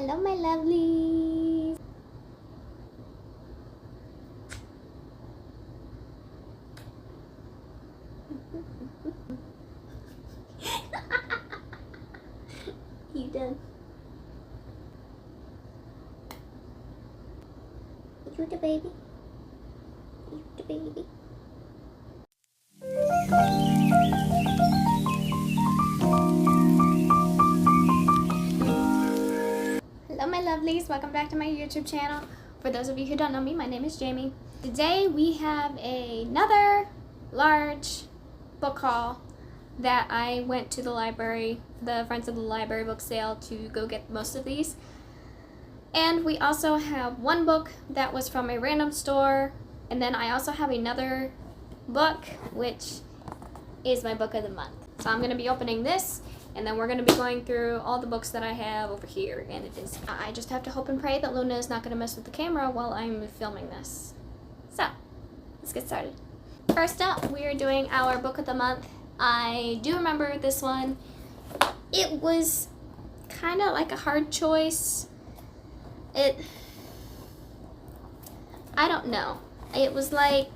Hello, my lovelies. You done? You the baby? You the baby? Hello, my lovelies. Welcome back to my YouTube channel. For those of you who don't know me, my name is Jamie. Today we have another large book haul that I went to the library, the Friends of the Library book sale, to go get most of these. And we also have one book that was from a random store, and then I also have another book which is my book of the month. So I'm going to be opening this, and then we're going to be going through all the books that I have over here, and I just have to hope and pray that Luna is not going to mess with the camera while I'm filming this. So, let's get started. First up, we are doing our book of the month. I do remember this one. It was kind of like a hard choice. I don't know. It was like,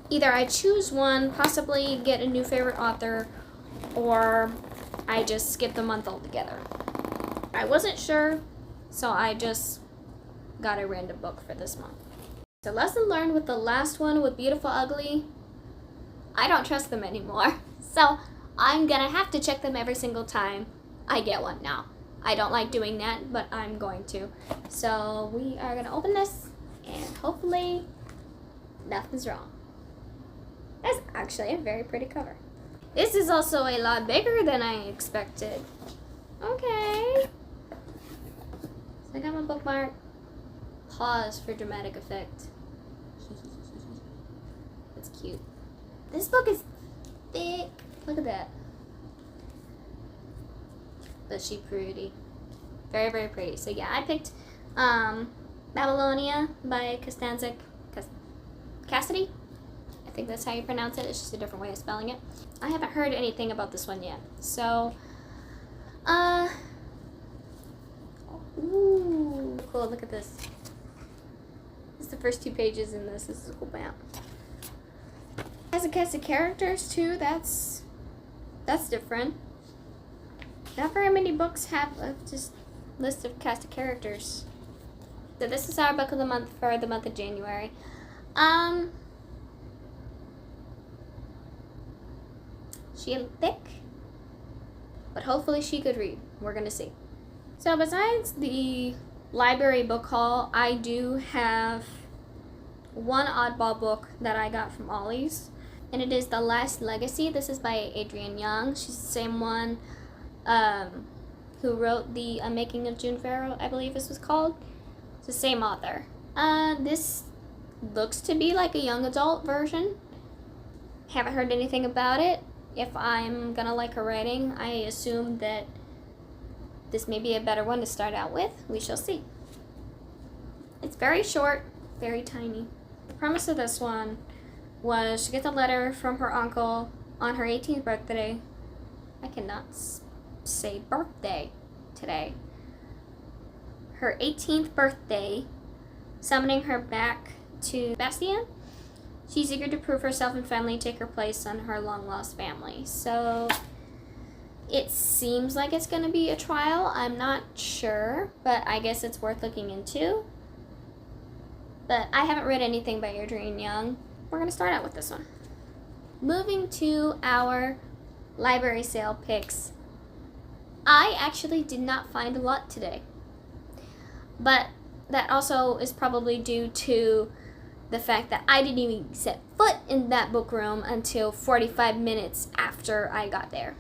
either I choose one, possibly get a new favorite author, or I just skip the month altogether. I wasn't sure, so I just got a random book for this month. So lesson learned with the last one with Beautiful Ugly, I don't trust them anymore. So I'm gonna have to check them every single time I get one now. I don't like doing that, but I'm going to. So we are gonna open this, and hopefully nothing's wrong. That's actually a very pretty cover. This is also a lot bigger than I expected. Okay. So I got my bookmark. Pause for dramatic effect. It's cute. This book is thick. Look at that. But she pretty. Very, very pretty. So yeah, I picked Babylonia by Cassidy. I think that's how you pronounce it. It's just a different way of spelling it. I haven't heard anything about this one yet. So, ooh, cool, look at this. This is the first 2 pages in this. This is a cool map. It has a cast of characters too. That's different. Not very many books have a just list of cast of characters. So this is our book of the month for the month of January. She thick, but hopefully she could read. We're gonna see. So besides the library book haul, I do have one oddball book that I got from Ollie's, and it is The Last Legacy. This is by Adrienne Young. She's the same one who wrote the Unmaking of June Farrow, I believe this was called. It's the same author. This looks to be like a young adult version. Haven't heard anything about it. If I'm gonna like her writing, I assume that this may be a better one to start out with. We shall see. It's very short, very tiny. The premise of this one was she gets a letter from her uncle on her 18th birthday. I cannot say birthday today. Her 18th birthday, summoning her back to Bastien. She's eager to prove herself and finally take her place on her long-lost family. So it seems like it's going to be a trial. I'm not sure, but I guess it's worth looking into. But I haven't read anything by Adrienne Young. We're going to start out with this one. Moving to our library sale picks. I actually did not find a lot today. But that also is probably due to the fact that I didn't even set foot in that book room until 45 minutes after I got there.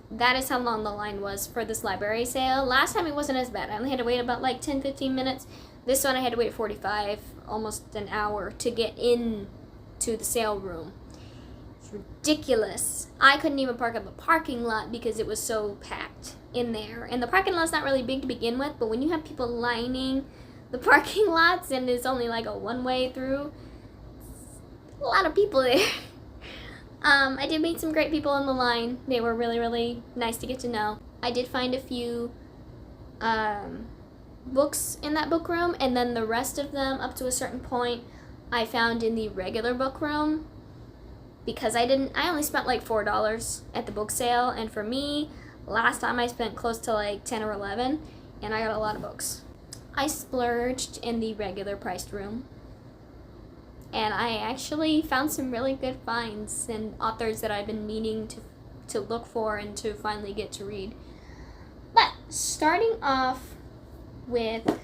That is how long the line was for this library sale. Last time it wasn't as bad. I only had to wait about like 10-15 minutes. This one I had to wait 45, almost an hour to get in to the sale room. It's ridiculous. I couldn't even park in the parking lot because it was so packed in there. And the parking lot's not really big to begin with, but when you have people lining the parking lots and it's only like a one-way through, a lot of people there. I did meet some great people in the line. They were really, really nice to get to know. I did find a few books in that book room, and then the rest of them, up to a certain point, I found in the regular book room, because I only spent like $4 at the book sale, and for me, last time I spent close to like 10 or 11, and I got a lot of books. I splurged in the regular priced room, and I actually found some really good finds and authors that I've been meaning to look for and to finally get to read. But starting off with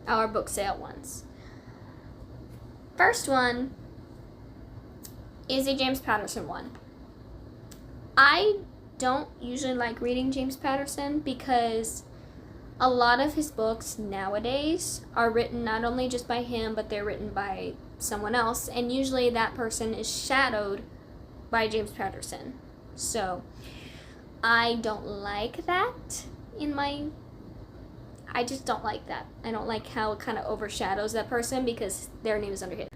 our book sale ones. First one is a James Patterson one. I don't usually like reading James Patterson because a lot of his books nowadays are written not only just by him, but they're written by someone else, and usually that person is shadowed by James Patterson. So I don't like that I just don't like that. I don't like how it kind of overshadows that person because their name is under his.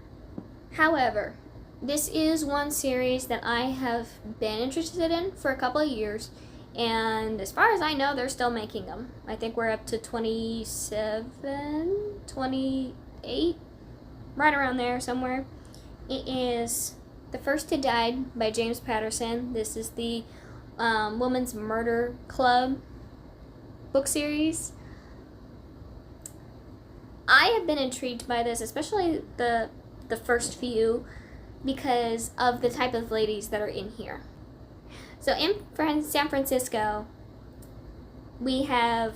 However, this is one series that I have been interested in for a couple of years, and as far as I know, they're still making them. I think we're up to 27, 28, right around there somewhere. It is The First to Die by James Patterson. This is the Women's Murder Club book series. I have been intrigued by this, especially the first few, because of the type of ladies that are in here. So in San Francisco, we have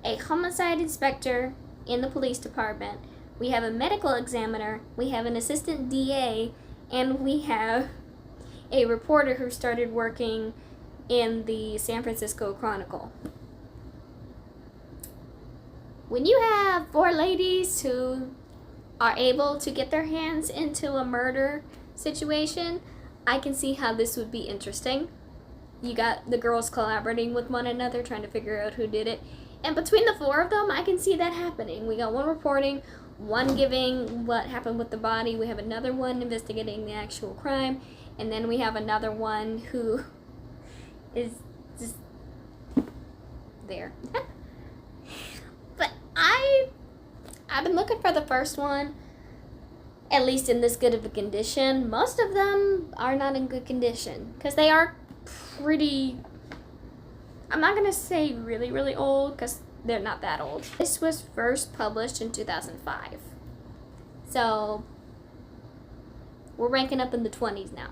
a homicide inspector in the police department, we have a medical examiner, we have an assistant DA, and we have a reporter who started working in the San Francisco Chronicle. When you have 4 ladies who are able to get their hands into a murder situation, I can see how this would be interesting. You got the girls collaborating with one another, trying to figure out who did it. And between the 4 of them, I can see that happening. We got one reporting, one giving what happened with the body, we have another one investigating the actual crime, and then we have another one who is just there. But I've been looking for the first one, at least in this good of a condition. Most of them are not in good condition, because they are pretty, I'm not going to say really, really old, because they're not that old. This was first published in 2005. So, we're ranking up in the 20s now.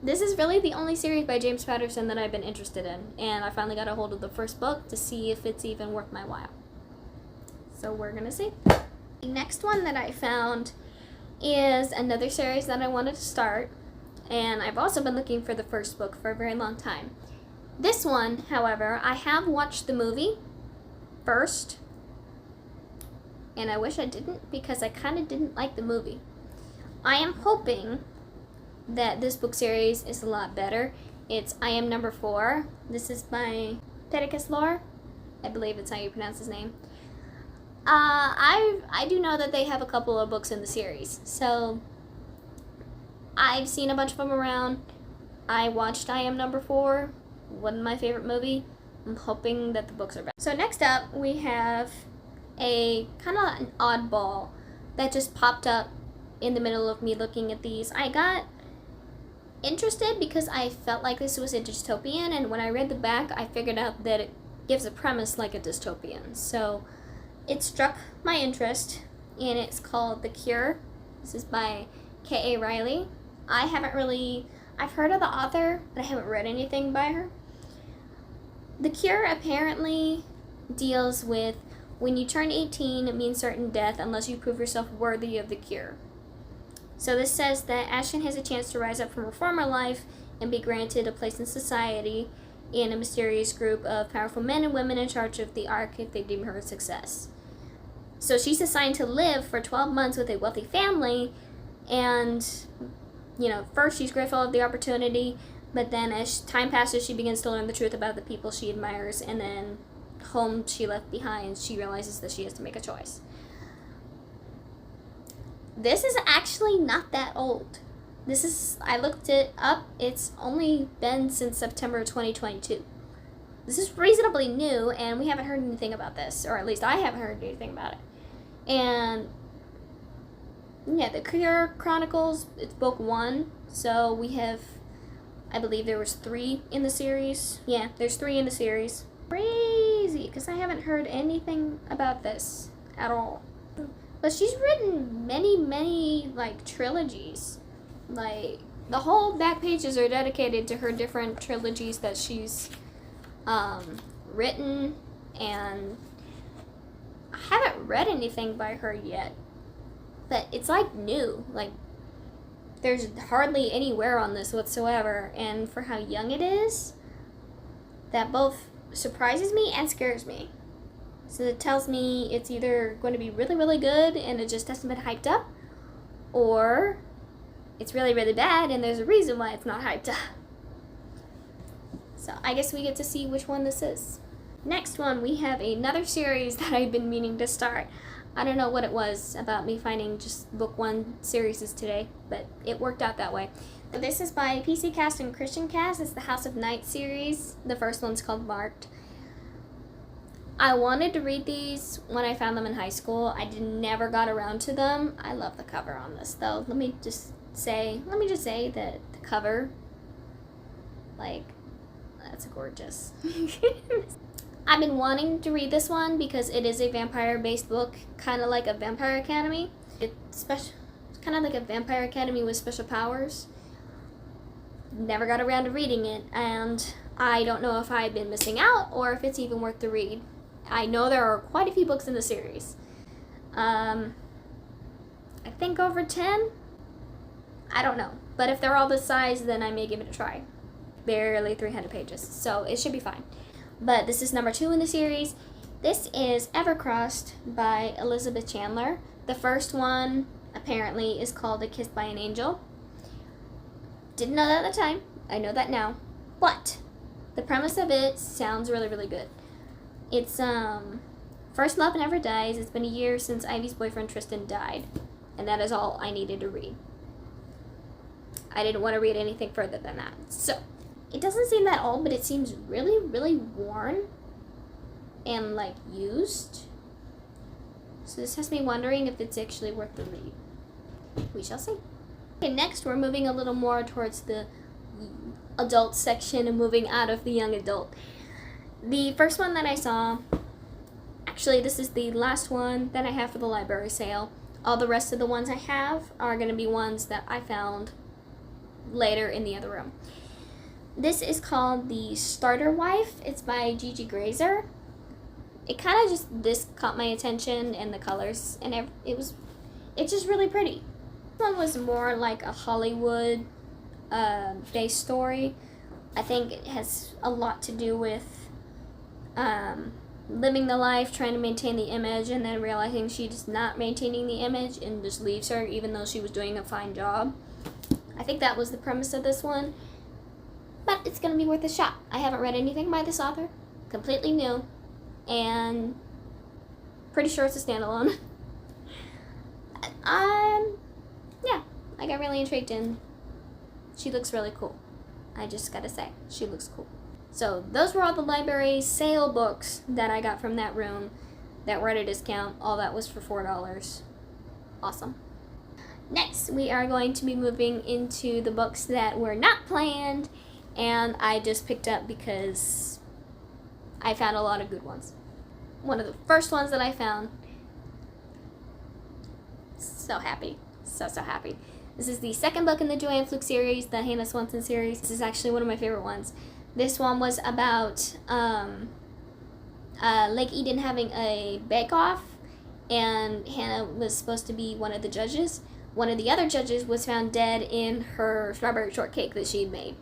This is really the only series by James Patterson that I've been interested in, and I finally got a hold of the first book to see if it's even worth my while. So we're gonna see. The next one that I found is another series that I wanted to start, and I've also been looking for the first book for a very long time. This one, however, I have watched the movie first, and I wish I didn't because I kind of didn't like the movie. I am hoping that this book series is a lot better. It's I Am Number 4. This is by Pedicus Lore. I believe it's how you pronounce his name. I do know that they have a couple of books in the series, so I've seen a bunch of them around. I watched I Am Number 4, one of my favorite movie. I'm hoping that the books are better. So next up, we have a kind of an oddball that just popped up in the middle of me looking at these. I got interested because I felt like this was a dystopian, and when I read the back, I figured out that it gives a premise like a dystopian. So it struck my interest, and it's called The Cure. This is by K.A. Riley. I've heard of the author, but I haven't read anything by her. The Cure apparently deals with when you turn 18, it means certain death unless you prove yourself worthy of the cure. So this says that Ashton has a chance to rise up from her former life and be granted a place in society in a mysterious group of powerful men and women in charge of the Ark if they deem her a success. So she's assigned to live for 12 months with a wealthy family, and, first she's grateful of the opportunity, but then as time passes, she begins to learn the truth about the people she admires, and then home she left behind, she realizes that she has to make a choice. this is actually not that old. I looked it up, it's only been since September 2022. This is reasonably new, and we haven't heard anything about this, or at least I haven't heard anything about it. And yeah, the Career Chronicles, it's book 1, so we have, I believe there was 3 in the series. Yeah, there's 3 in the series. Crazy, because I haven't heard anything about this at all. But she's written many, like, trilogies. Like, the whole back pages are dedicated to her different trilogies that she's written, and I haven't read anything by her yet. But it's, like, new. Like, there's hardly anywhere on this whatsoever, and for how young it is, that both surprises me and scares me. So it tells me it's either going to be really good and it just hasn't been hyped up, or it's really bad and there's a reason why it's not hyped up. So I guess we get to see which one this is. Next one, we have another series that I've been meaning to start. I don't know what it was about me finding just book 1 series today, but it worked out that way. This is by PC Cast and Christian Cast. It's the House of Night series. The first one's called Marked. I wanted to read these when I found them in high school. I never got around to them. I love the cover on this, though. Let me just say that the cover, like, that's gorgeous. I've been wanting to read this one because it is a vampire-based book, kind of like a Vampire Academy. It's kind of like a Vampire Academy with special powers. Never got around to reading it, and I don't know if I've been missing out or if it's even worth the read. I know there are quite a few books in the series. I think over 10? I don't know. But if they're all this size, then I may give it a try. Barely 300 pages, so it should be fine. But this is number 2 in the series. This is Evercrossed by Elizabeth Chandler. The first one, apparently, is called A Kiss by an Angel. Didn't know that at the time. I know that now. But the premise of it sounds really good. It's, first love never dies. It's been a year since Ivy's boyfriend Tristan died. And that is all I needed to read. I didn't want to read anything further than that. So, it doesn't seem that old, but it seems really worn and, like, used. So this has me wondering if it's actually worth the read. We shall see. Okay, next we're moving a little more towards the adult section and moving out of the young adult. The first one that I saw, actually this is the last one that I have for the library sale. All the rest of the ones I have are going to be ones that I found later in the other room. This is called The Starter Wife. It's by Gigi Grazer. It kind of this caught my attention, and the colors, and it's just really pretty. This one was more like a Hollywood based story. I think it has a lot to do with living the life, trying to maintain the image, and then realizing she's not maintaining the image and just leaves her even though she was doing a fine job. I think that was the premise of this one, but it's going to be worth a shot. I haven't read anything by this author, completely new, and pretty sure it's a standalone. Yeah, I got really intrigued, and she looks really cool. I just gotta say, she looks cool. So those were all the library sale books that I got from that room that were at a discount. All that was for $4. Awesome. Next, we are going to be moving into the books that were not planned and I just picked up because I found a lot of good ones. One of the first ones that I found, so happy, so happy. This is the second book in the Joanne Fluke series, the Hannah Swanson series. This is actually one of my favorite ones. This one was about Lake Eden having a bake-off, and Hannah was supposed to be one of the judges. One of the other judges was found dead in her strawberry shortcake that she'd made.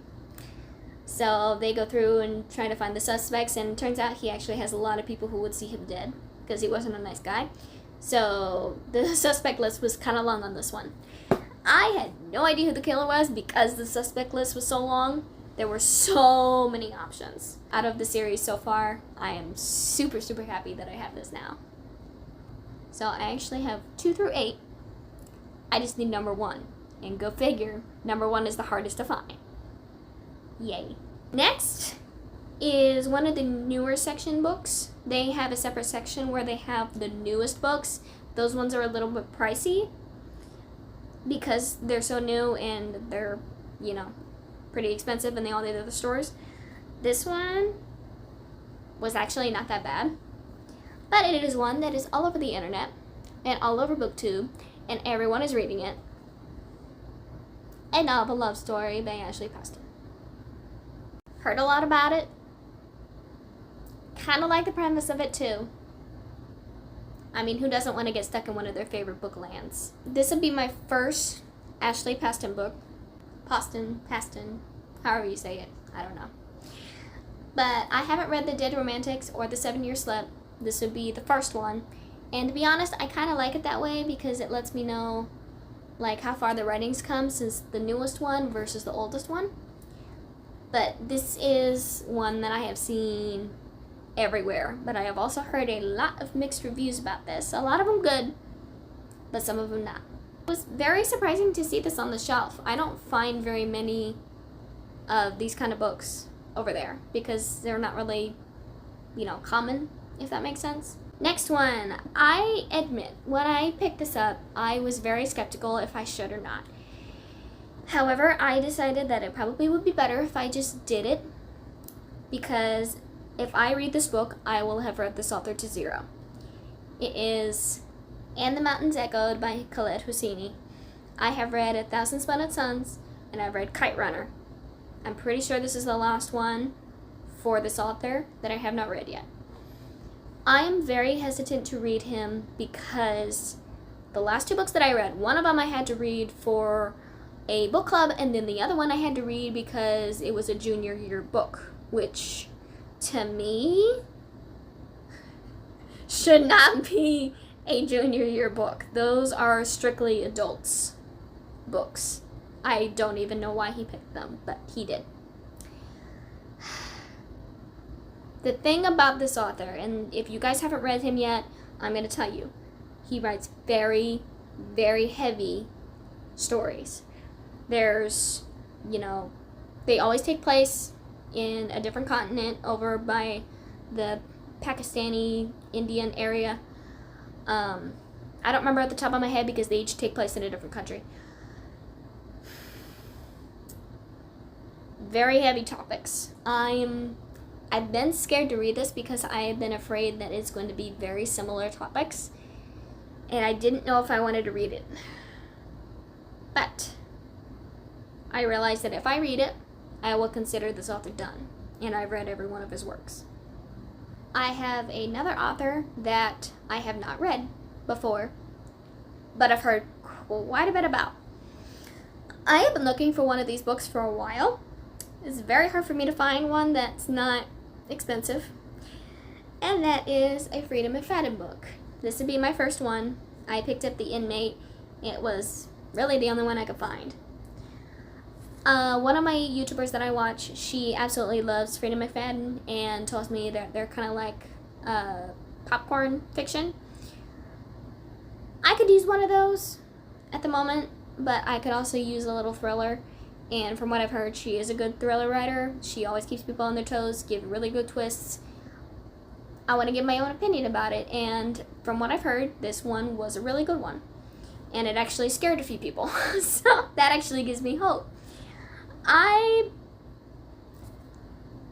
So they go through and try to find the suspects, and it turns out he actually has a lot of people who would see him dead because he wasn't a nice guy. So the suspect list was kind of long on this one. I had no idea who the killer was because the suspect list was so long. There were so many options. Out of the series so far, I am super happy that I have this now. So I actually have 2 through 8. I just need number 1. And go figure, number 1 is the hardest to find. Yay. Next is one of the newer section books. They have a separate section where they have the newest books. Those ones are a little bit pricey because they're so new and they're, you know, pretty expensive in all the other stores. This one was actually not that bad, but it is one that is all over the internet and all over BookTube, and everyone is reading it. A Novel Love Story by Ashley Preston. Heard a lot about it. Kind of like the premise of it too. I mean, who doesn't want to get stuck in one of their favorite book lands? This would be my first Ashley Preston book. Paston, however you say it. I don't know. But I haven't read The Dead Romantics or The 7-Year Slip. This would be the first one. And to be honest, I kind of like it that way because it lets me know like how far the writings come since the newest one versus the oldest one. But this is one that I have seen everywhere. But I have also heard a lot of mixed reviews about this. A lot of them good, but some of them not. It was very surprising to see this on the shelf. I don't find very many of these kind of books over there because they're not really, you know, common, if that makes sense. Next one. I admit, when I picked this up, I was very skeptical if I should or not. However, I decided that it probably would be better if I just did it, because if I read this book, I will have read this author to zero. It is And the Mountains Echoed by Kaale Hosseini. I have read 1,000 Splendid Suns, and I've read Kite Runner. I'm pretty sure this is the last one for this author that I have not read yet. I am very hesitant to read him because the last 2 books that I read, one of them I had to read for a book club, and then the other one I had to read because it was a junior year book, which to me should not be a junior year book. Those are strictly adults books. I don't even know why he picked them, but he did. The thing about this author, and if you guys haven't read him yet, I'm going to tell you, he writes very, very heavy stories. There's, you know, they always take place in a different continent over by the Pakistani Indian area. I don't remember at the top of my head because they each take place in a different country. Very heavy topics. I've been scared to read this because I have been afraid that it's going to be very similar topics, and I didn't know if I wanted to read it. But I realized that if I read it, I will consider this author done, and I've read every one of his works. I have another author that I have not read before, but I've heard quite a bit about. I have been looking for one of these books for a while. It's very hard for me to find one that's not expensive, and that is a Freedom McFadden book. This would be my first one. I picked up The Inmate. It was really the only one I could find. One of my YouTubers that I watch, she absolutely loves Freedom McFadden and tells me that they're kind of like popcorn fiction. I could use one of those at the moment, but I could also use a little thriller. And from what I've heard, she is a good thriller writer. She always keeps people on their toes, gives really good twists. I want to give my own opinion about it, and from what I've heard, this one was a really good one. And it actually scared a few people, so that actually gives me hope. I'm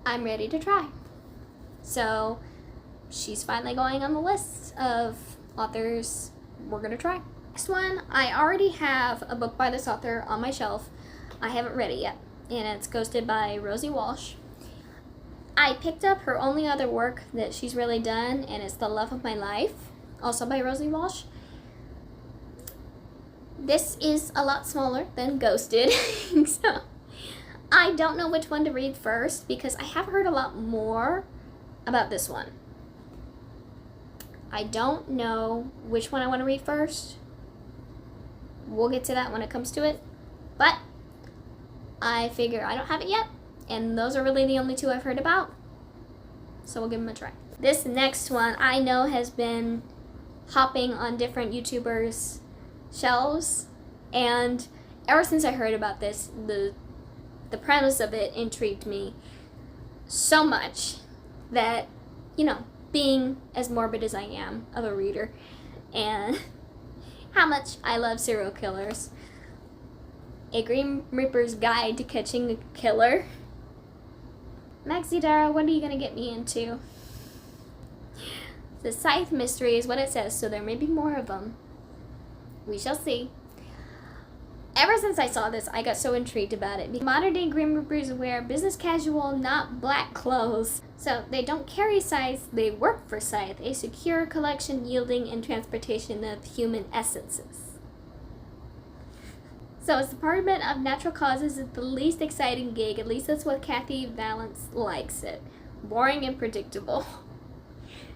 ready to try. So she's finally going on the list of authors we're going to try. Next one, I already have a book by this author on my shelf. I haven't read it yet, and it's Ghosted by Rosie Walsh. I picked up her only other work that she's really done, and it's The Love of My Life, also by Rosie Walsh. This is a lot smaller than Ghosted, so I don't know which one to read first because I have heard a lot more about this one. I don't know which one I want to read first. We'll get to that when it comes to it, but I figure I don't have it yet, and those are really the only 2 I've heard about, so we'll give them a try. This next one I know has been hopping on different YouTubers' shelves And ever since I heard about this, the premise of it intrigued me so much that, you know, being as morbid as I am of a reader and how much I love serial killers, A Grim Reaper's Guide to Catching a Killer. Maxie Dara, what are you going to get me into? The Scythe Mystery is what it says, so there may be more of them. We shall see. Ever since I saw this, I got so intrigued about it. Modern day Grim Reapers wear business casual, not black clothes. So they don't carry scythes, they work for Scythe, a secure collection, yielding, and transportation of human essences. So its Department of Natural Causes is the least exciting gig, at least that's what Kathy Valance likes it. Boring and predictable.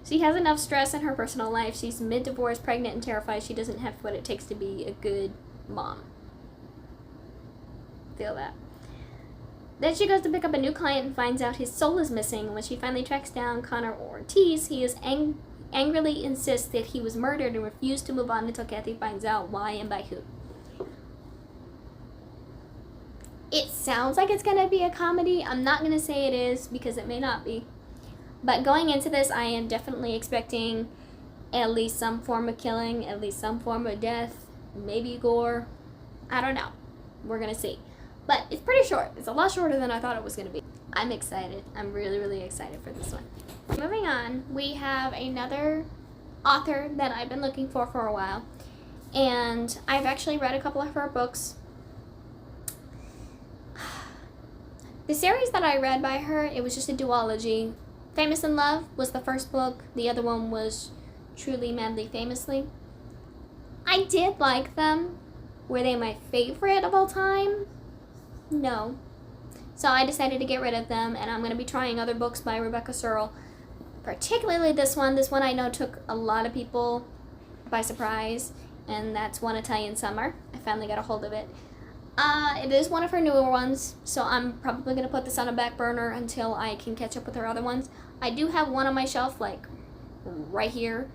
She has enough stress in her personal life. She's mid-divorce, pregnant, and terrified she doesn't have what it takes to be a good mom. Feel that. Then she goes to pick up a new client and finds out his soul is missing. When she finally tracks down Connor Ortiz, he is angrily insists that he was murdered and refuses to move on until Kathy finds out why and by who. It sounds like it's going to be a comedy. I'm not going to say it is because it may not be. But going into this, I am definitely expecting at least some form of killing, at least some form of death, maybe gore. I don't know. We're going to see. But it's pretty short. It's a lot shorter than I thought it was going to be. I'm excited. I'm really, really excited for this one. Moving on, we have another author that I've been looking for a while. And I've actually read a couple of her books. The series that I read by her, it was just a duology. Famous in Love was the first book. The other one was Truly, Madly, Famously. I did like them. Were they my favorite of all time? No. So I decided to get rid of them, and I'm going to be trying other books by Rebecca Searle. Particularly this one. This one I know took a lot of people by surprise, and that's One Italian Summer. I finally got a hold of it. It is one of her newer ones, so I'm probably going to put this on a back burner until I can catch up with her other ones. I do have one on my shelf, like, right here,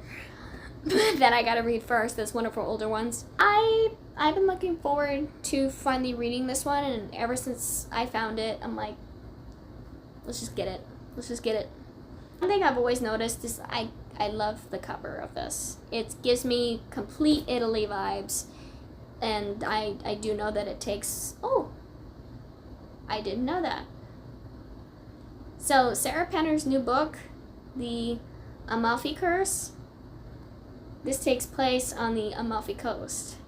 that I got to read first. That's one of her older ones. I've been looking forward to finally reading this one, and ever since I found it, I'm like, let's just get it. Let's just get it. One thing I've always noticed is I love the cover of this. It gives me complete Italy vibes. And I do know that it takes... Oh! I didn't know that. So, Sarah Penner's new book, The Amalfi Curse, this takes place on the Amalfi Coast.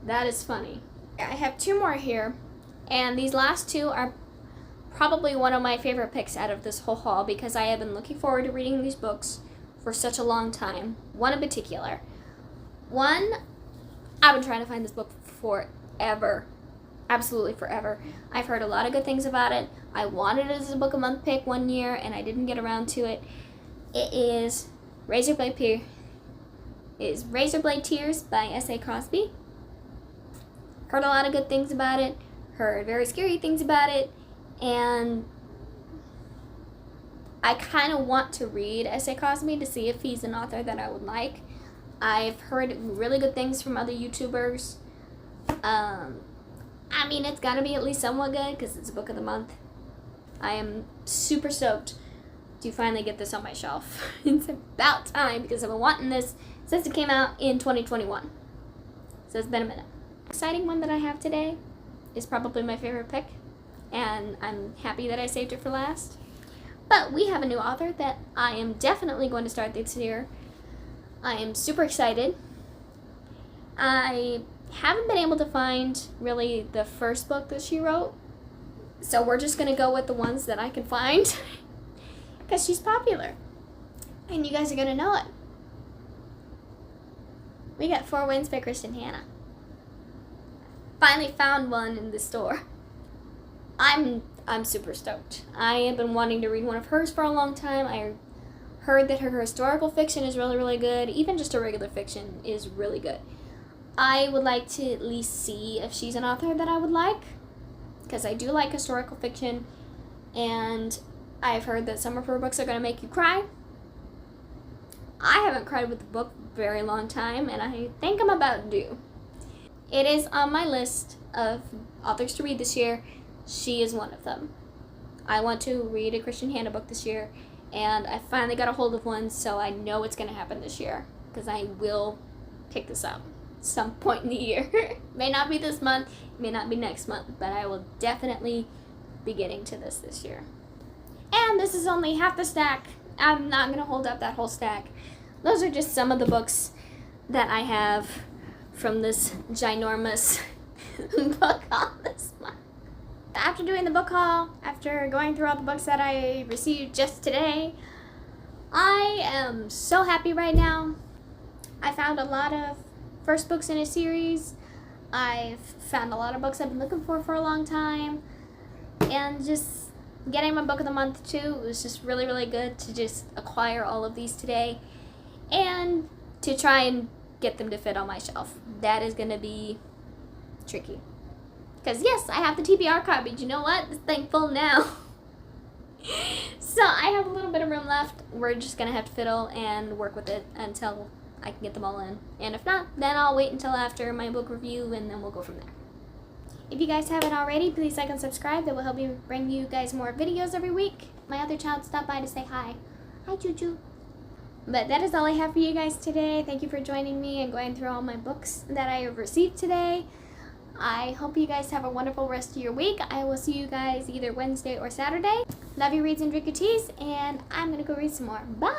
That is funny. I have two more here, and these last two are probably one of my favorite picks out of this whole haul because I have been looking forward to reading these books for such a long time. One in particular. One... I've been trying to find this book forever. Absolutely forever. I've heard a lot of good things about it. I wanted it as a book a month pick one year, and I didn't get around to it. It is Razorblade Tears by S.A. Crosby. Heard a lot of good things about it. Heard very scary things about it. And I kind of want to read S.A. Crosby to see if he's an author that I would like. I've heard really good things from other YouTubers. I mean, it's gotta be at least somewhat good because it's a book of the month. I am super stoked to finally get this on my shelf. It's about time because I've been wanting this since it came out in 2021. So it's been a minute. Exciting one that I have today is probably my favorite pick, and I'm happy that I saved it for last. But we have a new author that I am definitely going to start this year. I am super excited. I haven't been able to find really the first book that she wrote, so we're just going to go with the ones that I can find because she's popular and you guys are going to know it. We got Four Winds by Kristen Hanna. Finally found one in the store. I'm super stoked. I have been wanting to read one of hers for a long time. I heard that her historical fiction is really, really good. Even just her regular fiction is really good. I would like to at least see if she's an author that I would like, because I do like historical fiction, and I've heard that some of her books are going to make you cry. I haven't cried with the book a very long time, and I think I'm about due. it is on my list of authors to read this year. She is one of them. I want to read a Christian Hannah book this year, and I finally got a hold of one, so I know it's going to happen this year, because I will pick this up some point in the year. May not be this month, may not be next month, but I will definitely be getting to this year. And this is only half the stack. I'm not going to hold up that whole stack. Those are just some of the books that I have from this ginormous book haul this month. After doing the book haul, after going through all the books that I received just today, I am so happy right now. I found a lot of first books in a series. I've found a lot of books I've been looking for a long time. And just getting my book of the month too, it was just really, really good to just acquire all of these today. And to try and get them to fit on my shelf. That is going to be tricky. Because yes, I have the TBR card, but you know what? It's thankful now. So I have a little bit of room left. We're just going to have to fiddle and work with it until I can get them all in. And if not, then I'll wait until after my book review and then we'll go from there. If you guys haven't already, please like and subscribe. That will help me bring you guys more videos every week. My other child stopped by to say hi. Hi, Choo-Choo. But that is all I have for you guys today. Thank you for joining me and going through all my books that I have received today. I hope you guys have a wonderful rest of your week. I will see you guys either Wednesday or Saturday. Love your reads and drink your teas, and I'm going to go read some more. Bye!